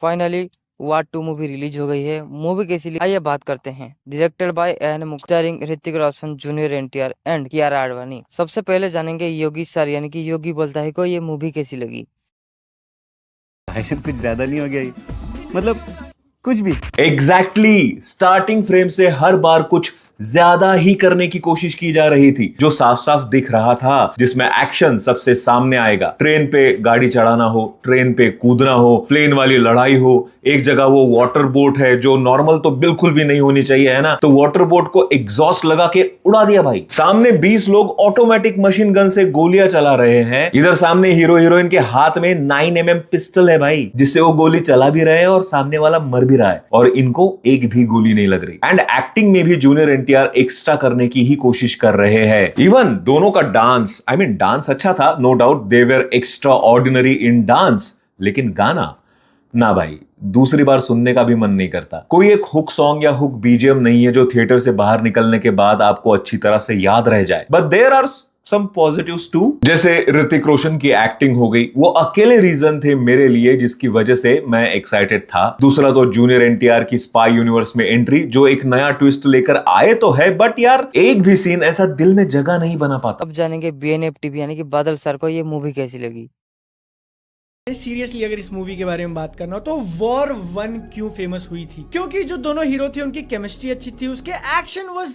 Finally वार 2 movie release हो गई है। मूवी कैसी लगी आइए बात करते हैं। डायरेक्टेड बाय एन मुख, starring Hrithik Roshan, junior NTR and Kiara Advani. सबसे पहले जानेंगे योगी सर यानी कि योगी बोलता है को ये मूवी कैसी लगी। ऐसे कुछ ज्यादा नहीं हो गया ये? मतलब कुछ भी एग्जैक्टली स्टार्टिंग फ्रेम से हर बार कुछ ज्यादा ही करने की कोशिश की जा रही थी, जो साफ साफ दिख रहा था, जिसमें एक्शन सबसे सामने आएगा। ट्रेन पे गाड़ी चढ़ाना हो, ट्रेन पे कूदना हो, प्लेन वाली लड़ाई हो, एक जगह वो वाटर बोट है जो नॉर्मल तो बिल्कुल भी नहीं होनी चाहिए, है ना, तो वाटर बोट को एग्जॉस्ट लगा के उड़ा दिया भाई। सामने 20 लोग ऑटोमेटिक मशीन गन से गोलियां चला रहे हैं। इधर सामने हीरो हीरोइन के हाथ में 9mm पिस्टल है भाई, जिससे वो गोली चला भी रहे हैं और सामने वाला मर भी रहा है, और इनको एक भी गोली नहीं लग रही। एंड एक्टिंग में भी जूनियर एनटीआर एक्स्ट्रा करने की ही कोशिश कर रहे हैं। इवन दोनों का डांस, डांस अच्छा था, no doubt, they were extraordinary in dance, लेकिन गाना ना भाई, दूसरी बार सुनने का भी मन नहीं करता। कोई एक हुक सॉन्ग या हुक बीजीएम नहीं है जो थिएटर से बाहर निकलने के बाद आपको अच्छी तरह से याद रह जाए। But there are some positives too, जैसे ऋतिक रोशन की एक्टिंग हो गई, वो अकेले रीजन थे मेरे लिए जिसकी वजह से मैं एक्साइटेड था। दूसरा तो जूनियर एनटीआर की स्पाई यूनिवर्स में एंट्री, जो एक नया ट्विस्ट लेकर आए तो है, बट यार एक भी सीन ऐसा दिल में जगह नहीं बना पाता। अब जानेंगे बीएनएफ टीवी यानी कि बादल सर को ये मूवी कैसी लगी। सीरियसली अगर इस मूवी के बारे में बात करना हो तो वॉर 1 क्यों फेमस हुई थी, क्योंकि जो दोनों हीरो थे उनकी केमिस्ट्री अच्छी थी, उसके action was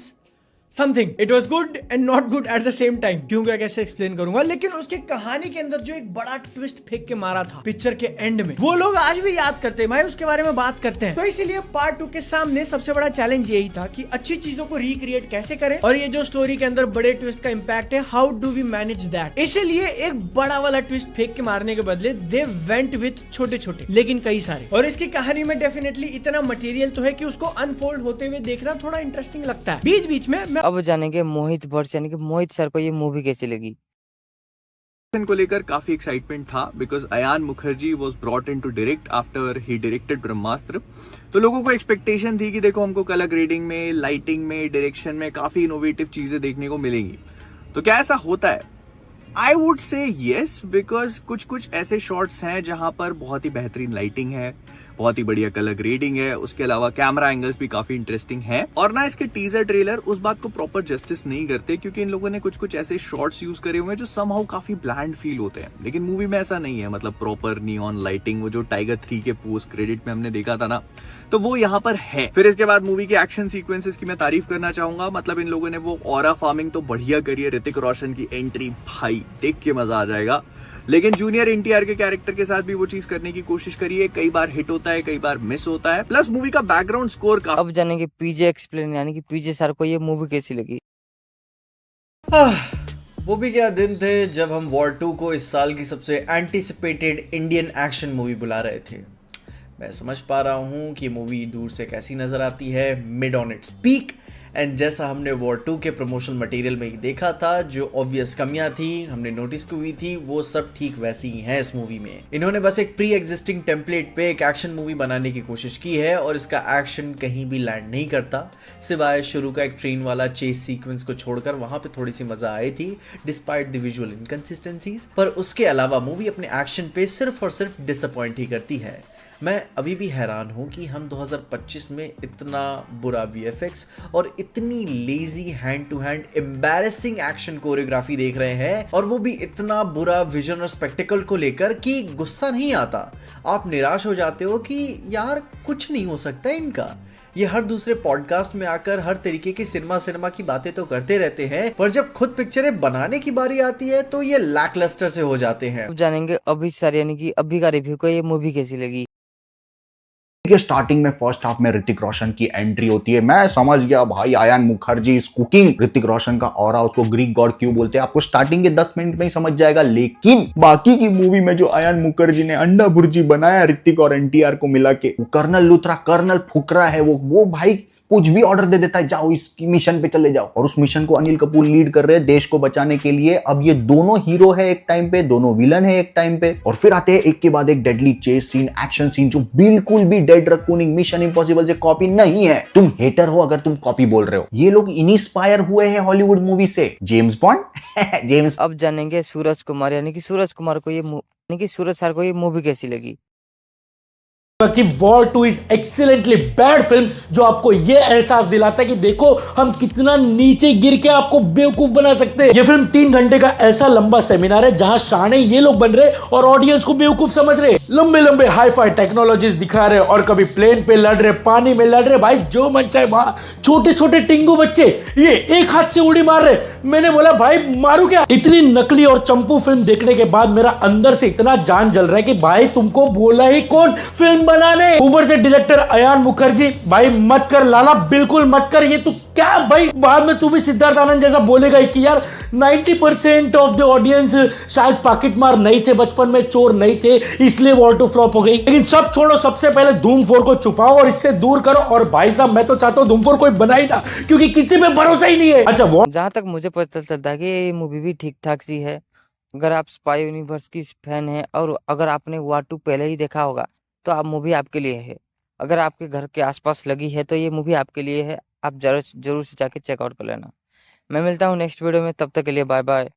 something, it was good and not good at the same time. क्यों क्या कैसे एक्सप्लेन करूंगा, लेकिन उसकी कहानी के अंदर जो एक बड़ा ट्विस्ट फेंक के मारा था पिक्चर के एंड में, वो लोग आज भी याद करते हैं भाई, उसके बारे में बात करते हैं। तो इसीलिए पार्ट 2 के सामने सबसे बड़ा चैलेंज यही था कि अच्छी चीजों को रिक्रिएट कैसे करें, और ये जो स्टोरी के अंदर बड़े ट्विस्ट का इंपैक्ट है, how do we manage that. इसीलिए एक बड़ा वाला ट्विस्ट फेंक के मारने के बदले दे वेंट विथ छोटे छोटे लेकिन कई सारे, और इसकी कहानी में डेफिनेटली इतना मटेरियल तो है कि उसको अनफोल्ड होते हुए देखना थोड़ा इंटरेस्टिंग लगता है। बीच बीच में मैं अब जानेंगे मोहित भट्ट यानी कि मोहित सर को ये मूवी कैसी लगी। को लेकर काफी एक्साइटमेंट था, because Ayan Mukherjee was brought in to direct after he directed Brahmastra. तो लोगों को एक्सपेक्टेशन थी कि देखो हमको कलर ग्रेडिंग में, लाइटिंग में, डायरेक्शन में काफी इनोवेटिव चीजें देखने को मिलेंगी। तो क्या ऐसा होता है? I would say yes, because कुछ कुछ ऐसे शॉट्स हैं जहां पर बहुत ही बेहतरीन लाइटिंग है, बहुत ही बढ़िया कलर ग्रेडिंग है, उसके अलावा कैमरा एंगल्स भी काफी इंटरेस्टिंग है। और ना इसके टीजर ट्रेलर उस बात को प्रॉपर जस्टिस नहीं करते, क्योंकि इन लोगों ने कुछ कुछ ऐसे शॉट्स यूज करे हुए हैं जो समहाउ काफी ब्लैंड फील होते हैं। लेकिन मूवी में ऐसा नहीं है, मतलब प्रॉपर नियॉन लाइटिंग, वो जो टाइगर 3 के पोस्ट क्रेडिट में हमने देखा था ना, तो वो यहाँ पर है। फिर इसके बाद मूवी के एक्शन सीक्वेंसेस की मैं तारीफ करना चाहूंगा। मतलब इन लोगों ने वो ऑरा फार्मिंग तो बढ़िया करी है। ऋतिक रोशन की एंट्री भाई देख के मजा आ जाएगा। लेकिन जूनियर एनटीआर के कैरेक्टर के साथ भी वो चीज करने की कोशिश करी है, कई बार हिट होता है, कई बार मिस होता है। प्लस मूवी का बैकग्राउंड स्कोर का। अब जानेंगे पीजे एक्सप्लेन यानी कि पीजे सर को ये मूवी कैसी लगी। वो भी क्या दिन थे जब हम वॉर 2 को इस साल की सबसे एंटिसिपेटेड इंडियन एक्शन मूवी बुला रहे थे। मैं समझ पा रहा हूँ कि मूवी दूर से कैसी नज़र आती है, mid on its peak, and जैसा हमने वॉर 2 के प्रमोशनल मटेरियल में ही देखा था, जो ऑब्वियस कमियां थी हमने नोटिस की हुई थी, वो सब ठीक वैसी ही हैं इस मूवी में। इन्होंने बस एक प्री एग्जिस्टिंग टेम्पलेट पे एक एक्शन मूवी बनाने की कोशिश की है, और इसका एक्शन कहीं भी लैंड नहीं करता, सिवाय शुरू का एक ट्रेन वाला चेस सीक्वेंस को छोड़कर। वहां पे थोड़ी सी मजा आई थी डिस्पाइट द विजुअल इनकंसिस्टेंसीज, पर उसके अलावा मूवी अपने एक्शन पे सिर्फ और सिर्फ डिसअपॉइंट ही करती है। मैं अभी भी हैरान हूँ कि हम 2025 में इतना बुरा वीएफएक्स और इतनी lazy hand to hand embarrassing action choreography देख रहे हैं, और वो भी इतना बुरा विजन और स्पेक्टिकल को लेकर कि गुस्सा नहीं आता। आप निराश हो जाते हो कि यार कुछ नहीं हो सकता इनका। ये हर दूसरे पॉडकास्ट में आकर हर तरीके की सिनेमा की बातें तो करते रहते हैं, पर जब खुद पिक्चरें बनाने की बारी आती है तो ये लैकलस्टर से हो जाते हैं। अब जानेंगे अभी सर यानी कि अभी का रिव्यू को ये मूवी कैसी लगी। के स्टार्टिंग में फर्स्ट हाफ में ऋतिक रोशन की एंट्री होती है। मैं समझ गया भाई, अयान मुखर्जी इज कुकिंग। ऋतिक रोशन का ऑरा, उसको ग्रीक गॉड क्यों बोलते हैं, आपको स्टार्टिंग के 10 मिनट में ही समझ जाएगा। लेकिन बाकी की मूवी में जो अयान मुखर्जी ने अंडा भुर्जी बनाया ऋतिक और एनटीआर को मिला के, कर्नल लूथरा, कर्नल फुकरा है वो भाई कुछ भी ऑर्डर दे देता है, जाओ इस मिशन पे चले जाओ। और उस मिशन को अनिल कपूर लीड कर रहे हैं देश को बचाने के लिए। अब ये दोनों हीरो है एक टाइम पे, दोनों विलन है एक टाइम पे, और फिर आते हैं एक के बाद एक deadly chase scene, action scene, जो बिल्कुल भी डेड रकूनिंग, मिशन इंपॉसिबल से कॉपी नहीं है। तुम हेटर हो अगर तुम कॉपी बोल रहे हो। ये लोग इंस्पायर हुए हैं हॉलीवुड मूवी से। James bond James. अब जानेंगे सूरज कुमार यानी कि सूरज कुमार को ये यानी कि सूरज सर को ये मूवी कैसी लगी। कि war 2 is excellently bad film, जो आपको ये एहसास दिलाता है कि देखो हम कितना नीचे गिर के आपको बेवकूफ बना सकते हैं। ये फिल्म 3 घंटे का ऐसा लंबा सेमिनार है जहां शाने ये लोग बन रहे और ऑडियंस को बेवकूफ समझ रहे। लंबे लंबे हाई-फाई टेक्नोलॉजीज दिखा रहे और कभी प्लेन पे लड़ रहे, पानी में लड़ रहे, भाई जो मन चाहे वहां। छोटे छोटे टिंगू बच्चे ये एक हाथ से उड़ी मार रहे। मैंने बोला भाई मारू क्या। इतनी नकली और चंपू फिल्म देखने के बाद मेरा अंदर से इतना जान जल रहा है कि भाई तुमको बोला ही कौन फिल्म बनाने। ऊपर से डायरेक्टर अयान मुखर्जी, भाई मत कर लाला, बिल्कुल मत कर। ये तू क्या भाई, बाद में तू भी सिद्धार्थ आनंद जैसा बोलेगा कि यार 90% ऑफ द ऑडियंस शायद पॉकेट मार नहीं थे, बचपन में चोर नहीं थे, इसलिए वॉर 2 फ्लॉप हो गई। लेकिन सब छोड़ो, सबसे पहले धूम 4 को छुपाओ और इससे दूर करो। और भाई साहब मैं तो चाहता हूं धूम 4 कोई बनाई ना, क्योंकि किसी पे भरोसा ही नहीं है। अच्छा जहाँ तक मुझे पता चलता है कि ये मूवी भी ठीक ठाक सी है। अगर आप स्पाई यूनिवर्स की फैन हैं और अगर आपने वॉर 2 पहले ही देखा होगा तो आप मूवी आपके लिए है। अगर आपके घर के आसपास लगी है तो ये मूवी आपके लिए है। आप जरूर से जाके चेकआउट कर लेना। मैं मिलता हूँ नेक्स्ट वीडियो में, तब तक के लिए बाय बाय।